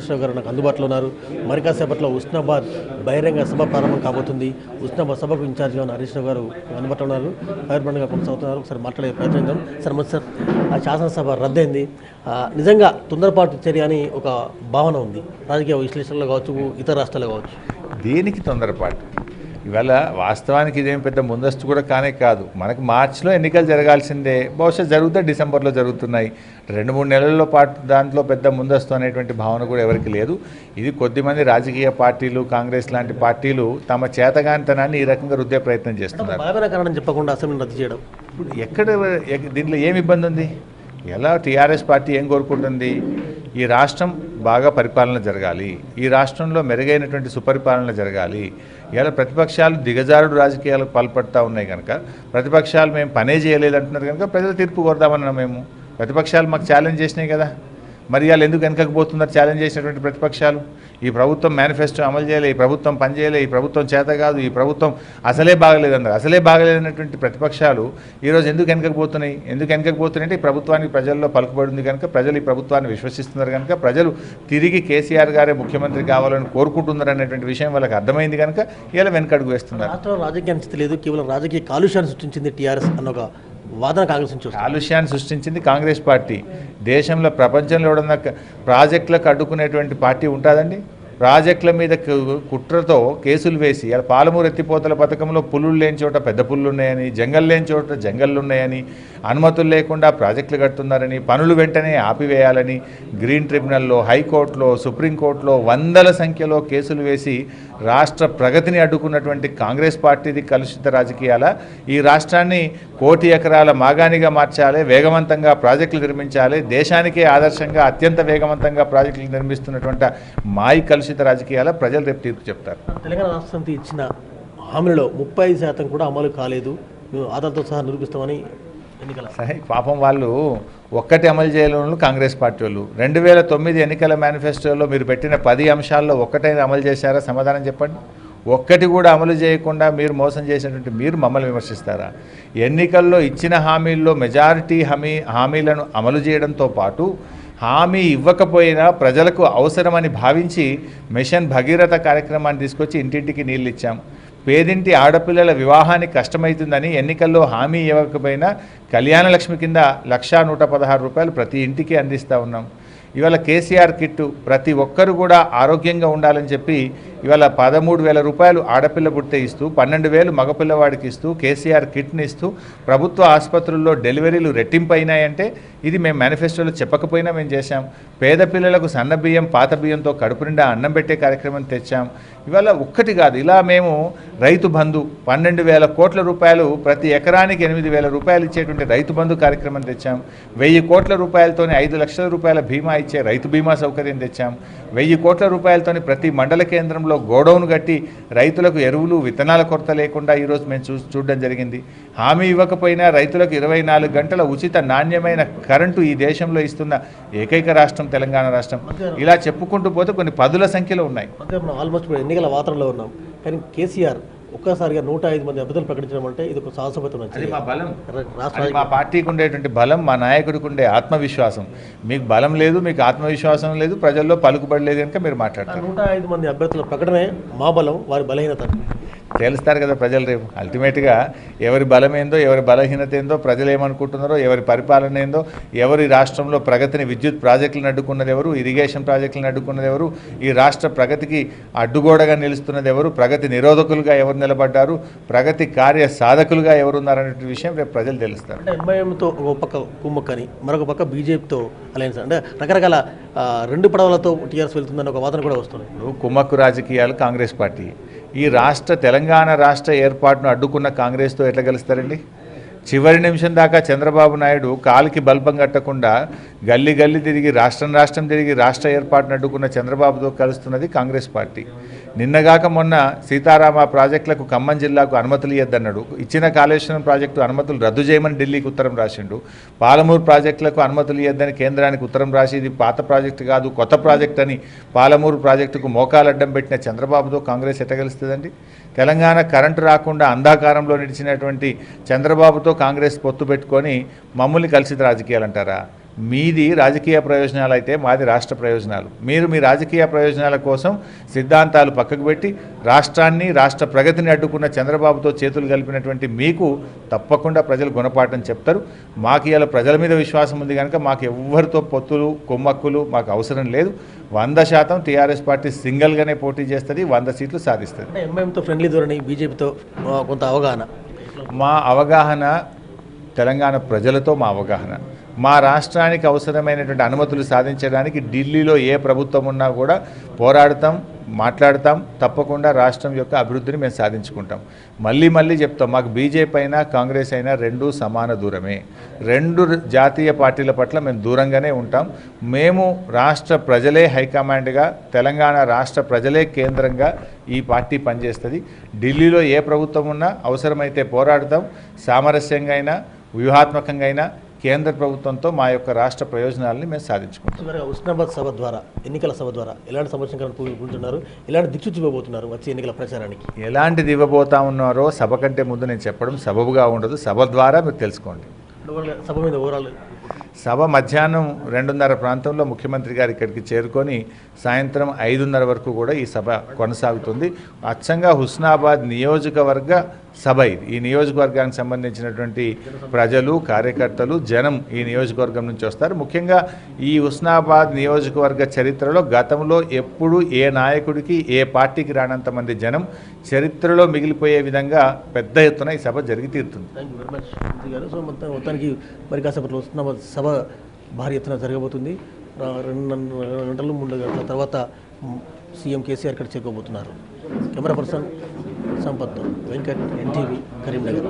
హరీష్ రావు గారు నాకు అందుబాటులో ఉన్నారు. మరి కాసేపట్లో ఉస్నాబాద్ బహిరంగ సభ ప్రారంభం కాబోతుంది. ఉస్నాబాద్ సభకు ఇన్ఛార్జిగా ఉన్న హరీష్ రావు గారు అందుబాటులో ఉన్నారు. ఫైర్బండ్గా కొనసాగుతున్నారు. ఒకసారి మాట్లాడే ప్రయత్నం చేద్దాం. సార్ మంచి సార్, ఆ శాసనసభ రద్దయింది. నిజంగా తొందరపాటు చర్య అని ఒక భావన ఉంది రాజకీయ విశ్లేషణలో కావచ్చు, ఇతర రాష్ట్రాల్లో కావచ్చు. దేనికి తొందరపాటు? ఇవాళ వాస్తవానికి ఇదేం పెద్ద ముందస్తు కూడా కానే కాదు. మనకు మార్చిలో ఎన్నికలు జరగాల్సిందే, బహుశా జరుగుతాయి, డిసెంబర్లో జరుగుతున్నాయి. 2-3 నెలల్లో పాటు దాంట్లో పెద్ద ముందస్తు అనేటువంటి భావన కూడా ఎవరికి లేదు. ఇది కొద్దిమంది రాజకీయ పార్టీలు, కాంగ్రెస్ లాంటి పార్టీలు తమ చేతగానితనాన్ని ఈ రకంగా రుద్దే ప్రయత్నం చేస్తున్నారు. బలమైన కారణం చెప్పకుండా అసెంబ్లీ రద్దు చేయడం ఇప్పుడు దీంట్లో ఏమి ఇబ్బంది ఉంది? ఎలా టీఆర్ఎస్ పార్టీ ఏం కోరుకుంటుంది? ఈ రాష్ట్రం బాగా పరిపాలన జరగాలి, ఈ రాష్ట్రంలో మెరుగైనటువంటి సుపరిపాలన జరగాలి. ఇలా ప్రతిపక్షాలు దిగజారుడు రాజకీయాలకు పాల్పడుతూ ఉన్నాయి కనుక, ప్రతిపక్షాలు మేము పనే చేయలేదు అంటున్నారు కనుక ప్రజల తీర్పు కోరుదామన్నాం. మేము ప్రతిపక్షాలు మాకు ఛాలెంజ్ చేసినాయి కదా, మరి వాళ్ళు ఎందుకు వెనకకపోతున్నారు? ఛాలెంజ్ చేసినటువంటి ప్రతిపక్షాలు ఈ ప్రభుత్వం మేనిఫెస్టో అమలు చేయలే, ఈ ప్రభుత్వం పనిచేయలే, ఈ ప్రభుత్వం చేత కాదు, ఈ ప్రభుత్వం అసలే బాగలేదన్నారు. అసలే బాగలేదన్నటువంటి ప్రతిపక్షాలు ఈరోజు ఎందుకు వెనకకపోతున్నాయి? ఎందుకు వెనకకపోతున్నాయంటే ఈ ప్రభుత్వానికి ప్రజల్లో పలుకుబడింది కనుక, ప్రజలు ఈ ప్రభుత్వాన్ని విశ్వసిస్తున్నారు కనుక, ప్రజలు తిరిగి కేసీఆర్ గారే ముఖ్యమంత్రి కావాలని కోరుకుంటున్నారు అనేటువంటి విషయం వాళ్ళకి అర్థమైంది కనుక ఇలా వెనకడుగు వేస్తున్నారు. రాష్ట్రంలో రాజకీయ అనిశ్చితి లేదు, కేవలం రాజకీయ కాలుష్యాన్ని సృష్టించింది టీఆర్ఎస్ అన్న ఒక వాదన కాంగ్రెస్ నుంచి. కాలుష్యాన్ని సృష్టించింది కాంగ్రెస్ పార్టీ. దేశంలో ప్రపంచంలో ఎవడన్నా ప్రాజెక్టులకు అడ్డుకునేటువంటి పార్టీ ఉంటుందండి? ప్రాజెక్టుల మీద కుట్రతో కేసులు వేసి పాలమూరు ఎత్తిపోతల పథకంలో పులులు లేని చోట పెద్ద పుల్లు ఉన్నాయని, జంగల్ లేని చోట జంగళ్ళు ఉన్నాయని, అనుమతులు లేకుండా ప్రాజెక్టులు కడుతున్నారని, పనులు వెంటనే ఆపివేయాలని గ్రీన్ ట్రిబ్యునల్లో, హైకోర్టులో, సుప్రీంకోర్టులో వందల సంఖ్యలో కేసులు వేసి రాష్ట్ర ప్రగతిని అడ్డుకున్నటువంటి కాంగ్రెస్ పార్టీది కలుషిత రాజకీయాల. ఈ రాష్ట్రాన్ని 1 కోటి ఎకరాల మాగాణిగా మార్చాలి, వేగవంతంగా ప్రాజెక్టులు నిర్మించాలి, దేశానికే ఆదర్శంగా అత్యంత వేగవంతంగా ప్రాజెక్టులు నిర్మిస్తున్నటువంటి మాయి కలుషిత రాజకీయాల ప్రజలు రేపు తీర్పు చెప్తారు. తెలంగాణ రాష్ట్రం ఇచ్చిన హామీలలో 35% కూడా అమలు కాలేదు, మేము ఆధార్తో సహా నిరూపిస్తామని ఎన్నికల పాపం వాళ్ళు ఒక్కటి అమలు చేయలేని కాంగ్రెస్ పార్టీ వాళ్ళు 2009 ఎన్నికల మేనిఫెస్టోలో మీరు పెట్టిన 10 అంశాల్లో ఒక్కటైనా అమలు చేశారా? సమాధానం చెప్పండి. ఒక్కటి కూడా అమలు చేయకుండా మీరు మోసం చేసినటువంటి మీరు మమ్మల్ని విమర్శిస్తారా? ఎన్నికల్లో ఇచ్చిన హామీల్లో మెజారిటీ హామీలను అమలు చేయడంతో పాటు హామీ ఇవ్వకపోయినా ప్రజలకు అవసరమని భావించి మిషన్ భగీరథ కార్యక్రమాన్ని తీసుకొచ్చి ఇంటింటికి నీళ్ళు ఇచ్చాం. పేదింటి ఆడపిల్లల వివాహానికి కష్టమవుతుందని ఎన్నికల్లో హామీ ఇవ్వకపోయినా కళ్యాణ లక్ష్మి కింద 1,116 రూపాయలు ప్రతి ఇంటికి అందిస్తూ ఉన్నాం. ఇవాళ కేసీఆర్ కిట్టు ప్రతి ఒక్కరు కూడా ఆరోగ్యంగా ఉండాలని చెప్పి ఇవాళ 13,000 రూపాయలు ఆడపిల్ల పుట్టే ఇస్తూ, 12,000 మగపిల్లవాడికి ఇస్తూ, కేసీఆర్ కిట్ని ఇస్తూ ప్రభుత్వ ఆసుపత్రుల్లో డెలివరీలు రెట్టింపు అయినాయంటే ఇది మేము మేనిఫెస్టోలో చెప్పకపోయినా మేము చేశాం. పేద పిల్లలకు సన్న బియ్యం, పాత బియ్యంతో కడుపు నిండా అన్నం పెట్టే కార్యక్రమం తెచ్చాం. ఇవాళ ఒక్కటి కాదు, ఇలా మేము రైతు బంధు 12,000 కోట్ల రూపాయలు ప్రతి ఎకరానికి 8,000 రూపాయలు ఇచ్చేటువంటి రైతు బంధు కార్యక్రమం తెచ్చాం. 1,000 కోట్ల రూపాయలతోనే 5 లక్షల రూపాయల బీమా ఇచ్చే రైతు బీమా సౌకర్యం తెచ్చాం. 1,000 కోట్ల రూపాయలతోని ప్రతి మండల కేంద్రంలో గోడౌన్ కట్టి రైతులకు ఎరువులు, విత్తనాల కొరత లేకుండా ఈరోజు మేము చూడడం జరిగింది. హామీ ఇవ్వకపోయినా రైతులకు 24 గంటల ఉచిత నాణ్యమైన కరెంటు ఈ దేశంలో ఇస్తున్న ఏకైక రాష్ట్రం తెలంగాణ రాష్ట్రం. ఇలా చెప్పుకుంటూ పోతే కొన్ని పదుల సంఖ్యలో ఉన్నాయి. ఆల్మోస్ట్ ఎన్నికల వాతావరణంలో ఉన్నాం, కానీ కేసీఆర్ ఒక్కసారిగా 105 మంది అభ్యర్థులు ప్రకటించడం అంటే ఇది ఒక సాహసోపేతం. అది మా బలం, మా పార్టీకి ఉండేటువంటి బలం, మా నాయకుడికి ఉండే ఆత్మవిశ్వాసం. మీకు బలం లేదు, మీకు ఆత్మవిశ్వాసం లేదు, ప్రజల్లో పలుకుబడి లేదు కనుక మీరు మాట్లాడతారు. 105 మంది అభ్యర్థుల ప్రకటనే మా బలం, వారి బలహీనత తెలుస్తారు కదా ప్రజలు రేపు. అల్టిమేట్గా ఎవరి బలం ఏందో, ఎవరి బలహీనత ఏందో, ప్రజలు ఏమనుకుంటున్నారో, ఎవరి పరిపాలన ఏందో, ఎవరి రాష్ట్రంలో ప్రగతిని, విద్యుత్ ప్రాజెక్టులను అడ్డుకున్నది ఎవరు, ఇరిగేషన్ ప్రాజెక్టులను అడ్డుకున్నది ఎవరు, ఈ రాష్ట్ర ప్రగతికి అడ్డుగోడగా నిలుస్తున్నది ఎవరు, ప్రగతి నిరోధకులుగా ఎవరు నిలబడ్డారు, ప్రగతి కార్య సాధకులుగా ఎవరున్నారనే విషయం రేపు ప్రజలు తెలుస్తారు. అంటే ఎంఐఎంతో ఒక పక్క కుమ్మక్కని, మరొక పక్క బీజేపీతో అలయన్స్, అంటే రకరకాల 2 పడవలతో టీఆర్ఎస్ వెళ్తుందని ఒక వాదన కూడా వస్తుంది. కుమ్మక్కు రాజకీయాలు కాంగ్రెస్ పార్టీ. ఈ తెలంగాణ రాష్ట్ర ఏర్పాటును అడ్డుకున్న కాంగ్రెస్తో ఎట్లా గెలుస్తారండి? చివరి నిమిషం దాకా చంద్రబాబు నాయుడు కాలికి బల్బం కట్టకుండా గల్లీ గల్లీ తిరిగి రాష్ట్రం తిరిగి రాష్ట్ర ఏర్పాటును అడ్డుకున్న చంద్రబాబుతో కలుస్తున్నది కాంగ్రెస్ పార్టీ. నిన్నగాక మొన్న సీతారామ ప్రాజెక్టులకు ఖమ్మం జిల్లాకు అనుమతులు ఇవ్వద్దన్నాడు. ఇచ్చిన కాళేశ్వరం ప్రాజెక్టు అనుమతులు రద్దు చేయమని ఢిల్లీకి ఉత్తరం రాసిండు. పాలమూరు ప్రాజెక్టులకు అనుమతులు ఇవ్వద్దని కేంద్రానికి ఉత్తరం రాసి ఇది పాత ప్రాజెక్టు కాదు కొత్త ప్రాజెక్ట్ అని పాలమూరు ప్రాజెక్టుకు మోకాలడ్డం పెట్టిన చంద్రబాబుతో కాంగ్రెస్ ఎట్టగలుస్తుందండి? తెలంగాణ కరెంటు రాకుండా అంధాకారంలో నిలిచినటువంటి చంద్రబాబుతో కాంగ్రెస్ పొత్తు పెట్టుకొని మమ్మల్ని కలిసి రాజకీయాలు అంటారా? మీది రాజకీయ ప్రయోజనాలు అయితే మాది రాష్ట్ర ప్రయోజనాలు. మీరు మీ రాజకీయ ప్రయోజనాల కోసం సిద్ధాంతాలు పక్కకు పెట్టి రాష్ట్రాన్ని రాష్ట్ర ప్రగతిని అడ్డుకున్న చంద్రబాబుతో చేతులు కలిపినటువంటి మీకు తప్పకుండా ప్రజలు గుణపాఠం చెప్తారు. మాకు ఇలా ప్రజల మీద విశ్వాసం ఉంది కనుక మాకు ఎవరితో పొత్తులు కొమ్మక్కులు మాకు అవసరం లేదు. 100% టీఆర్ఎస్ పార్టీ సింగిల్గానే పోటీ చేస్తుంది, 100 సీట్లు సాధిస్తుంది. అంటే ఎంఐఎంతో ఫ్రెండ్లీ ధోరణి, బీజేపీతో కొంత అవగాహన. మా అవగాహన తెలంగాణ ప్రజలతో మా అవగాహన. మా రాష్ట్రానికి అవసరమైనటువంటి అనుమతులు సాధించడానికి ఢిల్లీలో ఏ ప్రభుత్వం ఉన్నా కూడా పోరాడతాం, మాట్లాడతాం. తప్పకుండా రాష్ట్రం యొక్క అభివృద్ధిని మేము సాధించుకుంటాం. మళ్ళీ చెప్తాం, మాకు బీజేపీ అయినా కాంగ్రెస్ అయినా రెండూ సమాన దూరమే. రెండు జాతీయ పార్టీల పట్ల మేము దూరంగానే ఉంటాం. మేము రాష్ట్ర ప్రజలే హైకమాండ్గా, తెలంగాణ రాష్ట్ర ప్రజలే కేంద్రంగా ఈ పార్టీ పనిచేస్తుంది. ఢిల్లీలో ఏ ప్రభుత్వం ఉన్నా అవసరమైతే పోరాడతాం. సామరస్యంగా అయినా వ్యూహాత్మకంగా అయినా కేంద్ర ప్రభుత్వంతో మా యొక్క రాష్ట్ర ప్రయోజనాలని మేము సాధించుకుంటాం. చివరిగా ఉస్నాబాద్ సభ ద్వారా, ఎన్నికల సభ ద్వారా ఎలాంటి సంరక్షణ పూనుకుంటున్నారు, ఎలాంటి దిక్సూచి ఇవ్వబోతున్నారు వచ్చే ఎన్నికల ప్రచారానికి? ఎలాంటిది ఇవ్వబోతా ఉన్నారో సభ కంటే ముందు నేను చెప్పడం సబబుగా ఉండదు. సభ ద్వారా మీరు తెలుసుకోండి. సభ మీద ఓవరాల్ సభ మధ్యాహ్నం 2:30 ప్రాంతంలో ముఖ్యమంత్రి గారు ఇక్కడికి చేరుకొని సాయంత్రం 5:30 వరకు కూడా ఈ సభ కొనసాగుతుంది. అచ్చంగా హుస్నాబాద్ నియోజకవర్గ సభ ఇది. ఈ నియోజకవర్గానికి సంబంధించినటువంటి ప్రజలు, కార్యకర్తలు, జనం ఈ నియోజకవర్గం నుంచి వస్తారు. ముఖ్యంగా ఈ హుస్నాబాద్ నియోజకవర్గ చరిత్రలో గతంలో ఎప్పుడు ఏ నాయకుడికి, ఏ పార్టీకి రానంత మంది జనం చరిత్రలో మిగిలిపోయే విధంగా పెద్ద ఎత్తున ఈ సభ జరిగి తీరుతుంది. థ్యాంక్ యూ వెరీ మచ్ మంత్రి గారు. సో మొత్తానికి మరి కాసేపట్లో ఉస్నాబాద్ సభ భారీ ఎత్తున జరగబోతుంది. 2 గంటలు 3 గంటల తర్వాత సీఎం కేసీఆర్ ఇక్కడ చేరుకోబోతున్నారు. Camera person Sampath, Venkat, NTV, Karimnagar.